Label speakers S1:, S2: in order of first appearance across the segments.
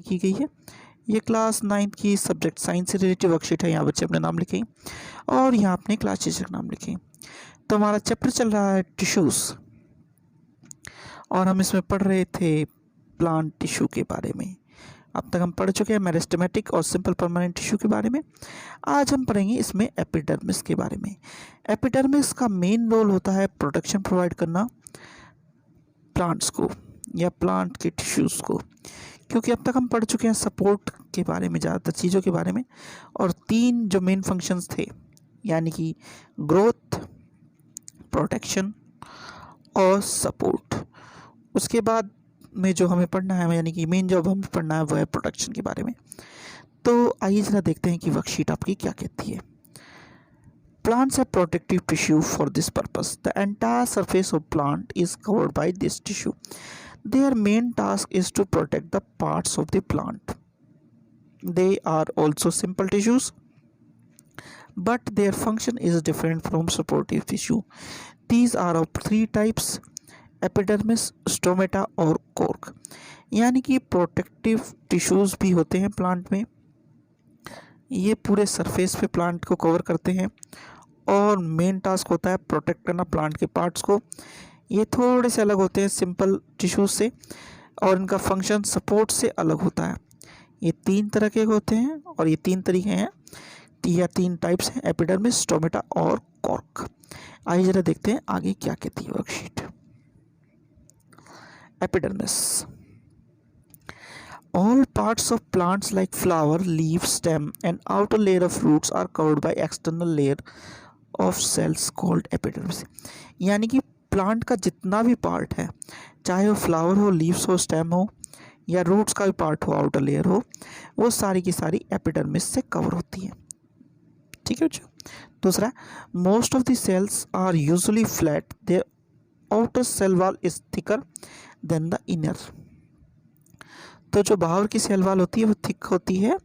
S1: की गई है। ये क्लास 9th की सब्जेक्ट साइंस से रिलेटेड वर्कशीट है। यहाँ बच्चे अपने नाम लिखें और यहाँ अपने क्लास टीचर का नाम लिखें। तो हमारा चैप्टर चल रहा है टिश्यूज़ और हम इसमें पढ़ रहे थे प्लांट टिश्यू के बारे में। अब तक हम पढ़ चुके हैं मेरिस्टेमेटिक और सिंपल परमानेंट टिश्यू के बारे में। आज हम पढ़ेंगे इसमें एपिडर्मिस के बारे में। एपिडर्मिस का मेन रोल होता है प्रोटेक्शन प्रोवाइड करना प्लांट्स को या प्लांट के टिश्यूज़ को, क्योंकि अब तक हम पढ़ चुके हैं सपोर्ट के बारे में, ज़्यादातर चीज़ों के बारे में, और 3 जो मेन फंक्शंस थे यानी कि ग्रोथ, प्रोटेक्शन और सपोर्ट। उसके बाद में जो हमें पढ़ना है यानी कि मेन जॉब हमें पढ़ना है वो है प्रोटेक्शन के बारे में। तो आइए ज़रा देखते हैं कि वर्कशीट आपकी क्या कहती है। Plants have protective tissue for this purpose. The entire surface of plant is covered by this tissue. Their main task is to protect the parts of the plant. They are also simple tissues, but their function is different from supportive tissue. These are of 3 types: epidermis, stomata और cork. यानी कि protective tissues भी होते हैं plant में। ये पूरे surface पे प्लांट को कवर करते हैं और मेन टास्क होता है प्रोटेक्ट करना प्लांट के पार्ट्स को। ये थोड़े से अलग होते हैं सिंपल टिश्यूज से और इनका फंक्शन सपोर्ट से अलग होता है। ये 3 तरह के होते हैं और ये 3 तरीके हैं या 3 टाइप्स हैं: एपिडर्मिस, स्टोमेटा और कॉर्क। आइए जरा देखते हैं आगे क्या कहती है worksheet. Epidermis. All parts of plants like flower, leaf, stem and outer layer of roots are covered by external layer of cells called epidermis. यानी कि प्लांट का जितना भी पार्ट है, चाहे वो फ्लावर हो, लीव्स हो, स्टेम हो या रूट्स का भी पार्ट हो, आउटर लेयर हो, वो सारी की सारी एपिडर्मिस से कवर होती है। ठीक है बच्चों। दूसरा, most of the cells are usually flat, their outer cell wall is thicker than the inner. तो जो बाहर की सेल वॉल होती है वो थिक होती है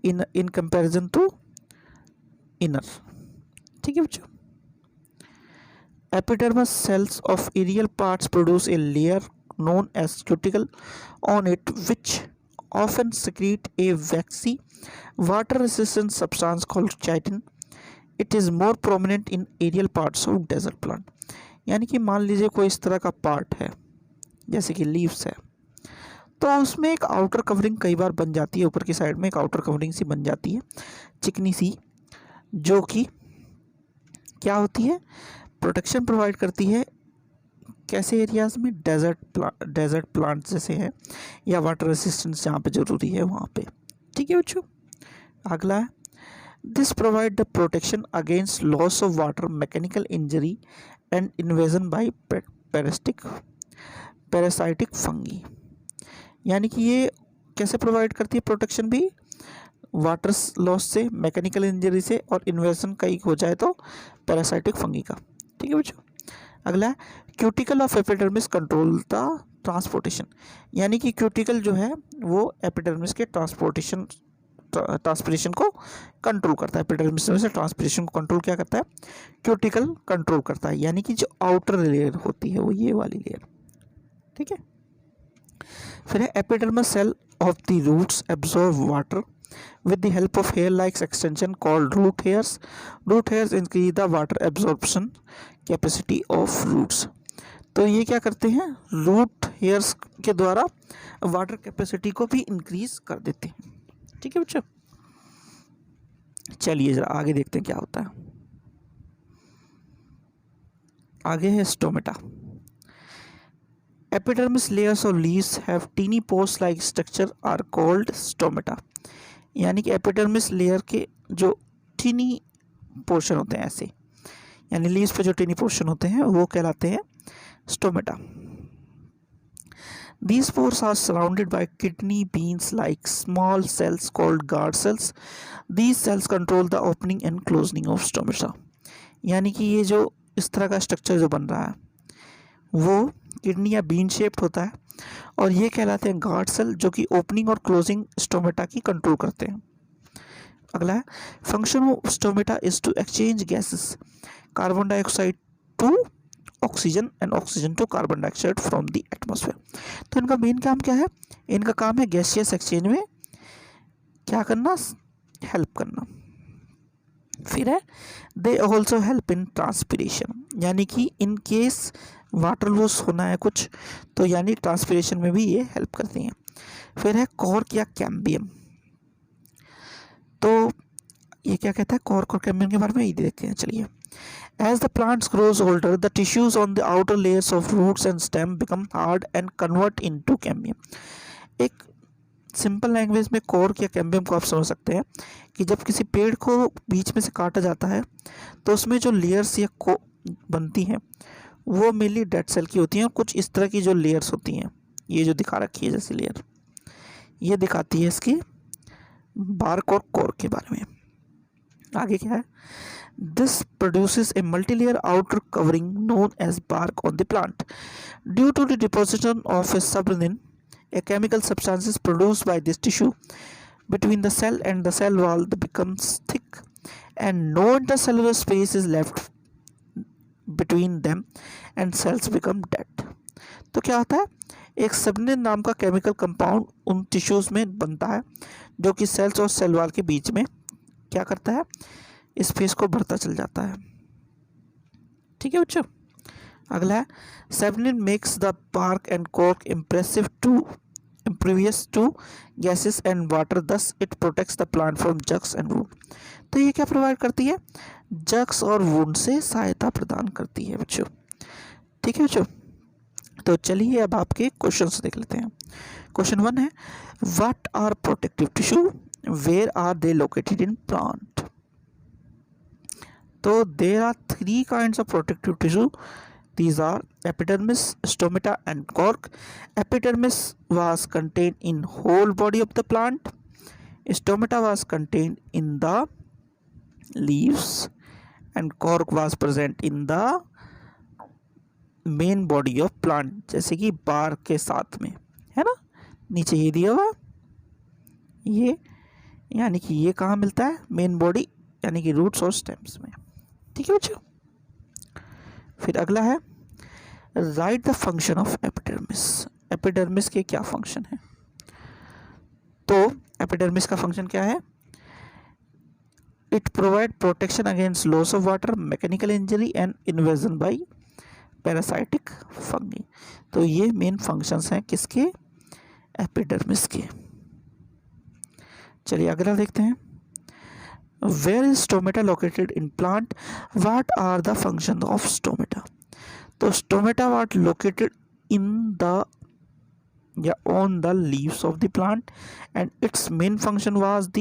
S1: इन कंपैरिजन टू इनर। ठीक है बच्चों। Epidermis cells of aerial parts produce a layer known as cuticle on it, which often secrete a waxy water resistant substance called chitin. It is more prominent in aerial parts of desert plant. यानी कि मान लीजिए कोई इस तरह का part है जैसे कि लीव्स है, तो उसमें एक आउटर कवरिंग कई बार बन जाती है, ऊपर की साइड में एक आउटर कवरिंग सी बन जाती है चिकनी सी, जो कि क्या होती है, प्रोटेक्शन प्रोवाइड करती है। कैसे एरियाज़ में? डेजर्ट प्लांट जैसे हैं या वाटर रेसिस्टेंस जहाँ पे ज़रूरी है वहाँ पे। ठीक है बच्चों। अगला है, this provide the protection against loss of water, mechanical injury and invasion by parasitic fungi. यानी कि ये कैसे प्रोवाइड करती है प्रोटेक्शन भी? वाटर लॉस से, मैकेनिकल इंजरी से और इन्वेजन कहीं हो जाए तो पैरासाइटिक फंगी का। ठीक है बच्चों। अगला है, cuticle of epidermis control the transportation. यानी कि क्यूटिकल जो है वो एपिडर्मिस के ट्रांसपोर्टेशन को कंट्रोल करता है। एपिडर्मिस में से ट्रांसपोर्टेशन को कंट्रोल क्या करता है? क्यूटिकल कंट्रोल करता है। यानी कि जो आउटर लेयर होती है वो ये वाली लेयर। ठीक है। फिर है, epidermis cell of the roots absorb water with the help of hair-like extension called root hairs. Root hairs increase the water absorption capacity of roots. तो ये क्या करते हैं? रूट हेयर्स के द्वारा वाटर कैपेसिटी को भी इंक्रीज कर देते हैं। ठीक है बच्चों। चलिए जरा आगे देखते हैं क्या होता है। आगे है stomata. Epidermis layers of leaves have teeny post-like structure are called stomata. यानी कि एपिडर्मिस लेयर के जो टीनी पोर्शन होते हैं ऐसे, यानी लीव्स पे जो टीनी पोर्शन होते हैं वो कहलाते हैं stomata. These pores are surrounded by kidney beans like small cells called guard cells. These cells control the opening and closing of stomata. यानी कि ये जो इस तरह का स्ट्रक्चर जो बन रहा है वो किडनी या बीन शेप्ड होता है और ये कहलाते हैं गार्ड सेल, जो कि ओपनिंग और क्लोजिंग स्टोमेटा की कंट्रोल करते हैं। अगला है, function of stomata is to exchange gases carbon dioxide to oxygen and oxygen to carbon dioxide from the atmosphere. तो इनका मेन काम क्या है? इनका काम है गैसियस एक्सचेंज में क्या करना, हेल्प करना। फिर है they also help in transpiration, यानी कि इन केस वाटर लॉस होना है कुछ तो यानी ट्रांसपिरेशन में भी ये हेल्प करती हैं। फिर है कॉर्क या कैम्बियम, तो ये क्या कहता है कॉर्क और कैम्बियम के बारे में ये देखते हैं। चलिए, as the plants grows older the tissues on the outer layers of roots and stem become hard and convert into cambium। एक सिंपल लैंग्वेज में कॉर्क या कैम्बियम को आप समझ सकते हैं कि जब किसी पेड़ को बीच में से काटा जाता है तो उसमें जो लेयर्स या को बनती हैं वो मेनली डेड सेल की होती हैं, और कुछ इस तरह की जो लेयर्स होती हैं, ये जो दिखा रखी है जैसी लेयर, ये दिखाती है इसकी बार्क और कॉर्क के बारे में। आगे क्या है, this produces a multilayer outer covering known as bark on the plant due to the deposition of a suberin, a chemical substance is produced by this tissue between the cell and the cell wall that becomes thick and no intercellular space is left between them and cells become dead। तो क्या होता है, एक सबनिन नाम का chemical compound उन tissues में बनता है जो कि सेल्स और सेल वॉल के बीच में क्या करता है, स्पेस को भरता चल जाता है। ठीक है बच्चों, अगला है suberin makes the bark and cork impervious to gases and water, thus it protects the plant from jugs and wound। तो ये क्या प्रोवाइड करती है, जग्स और वुंड से सहायता प्रदान करती है बच्चों। ठीक है बच्चों, तो चलिए अब आपके क्वेश्चंस देख लेते हैं। क्वेश्चन 1 है what are protective tissue, where are they located in plant. तो there are 3 kinds of protective tissue, these are epidermis, stomata and cork। Epidermis was contained in whole body of the plant, stomata was contained in the leaves and cork was present in the main body of plant, जैसे कि bark के साथ में है ना, नीचे ये दिया हुआ ये, यानी कि ये कहाँ मिलता है, मेन बॉडी यानी कि रूट्स और स्टेम्स में। ठीक है बच्चों, फिर अगला है right the function of epidermis. Epidermis के क्या फंक्शन है, तो एपिडर्मिस का फंक्शन क्या है, it provide protection against loss of water, mechanical injury and invasion by parasitic fungi. तो ये मेन फंक्शंस हैं किसके, एपिडर्मिस के। चलिए अगला देखते हैं, where is stomata located in plant, what are the function of stomata. तो stomata was located in the या on the leaves of the plant and its main function was the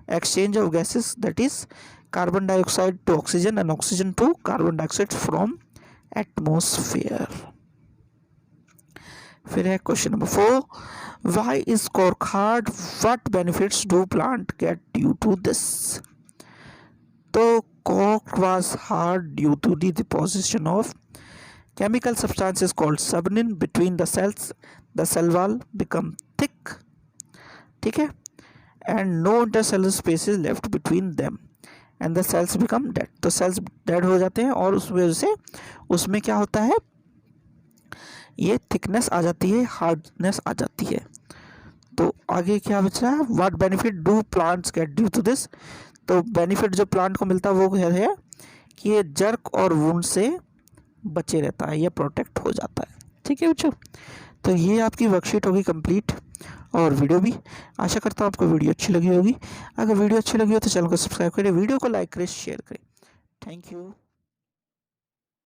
S1: exchange of gases, that is carbon dioxide to oxygen and oxygen to carbon dioxide from atmosphere. फिर है question number 4, why is cork hard, what benefits do plant get due to this। तो cork was hard due to the deposition of chemical substances called subnin between the cells, the cell wall become thick, ठीक है, and no intercellular space is left between them and the cells become dead। तो cells dead हो जाते हैं और उस वजह से उसमें क्या होता है, ये थिकनेस आ जाती है, हार्डनेस आ जाती है। तो आगे क्या बच रहा है, what benefit do plants get due to this. तो बेनिफिट जो प्लांट को मिलता है वो है कि ये जर्क और वुंड से बचे रहता है, ये प्रोटेक्ट हो जाता है। ठीक है बच्चों, तो ये आपकी वर्कशीट होगी कंप्लीट और वीडियो भी। आशा करता हूँ आपको वीडियो अच्छी लगी होगी। अगर वीडियो अच्छी लगी हो तो चैनल को सब्सक्राइब करें, वीडियो को लाइक करें, शेयर करें। Thank you.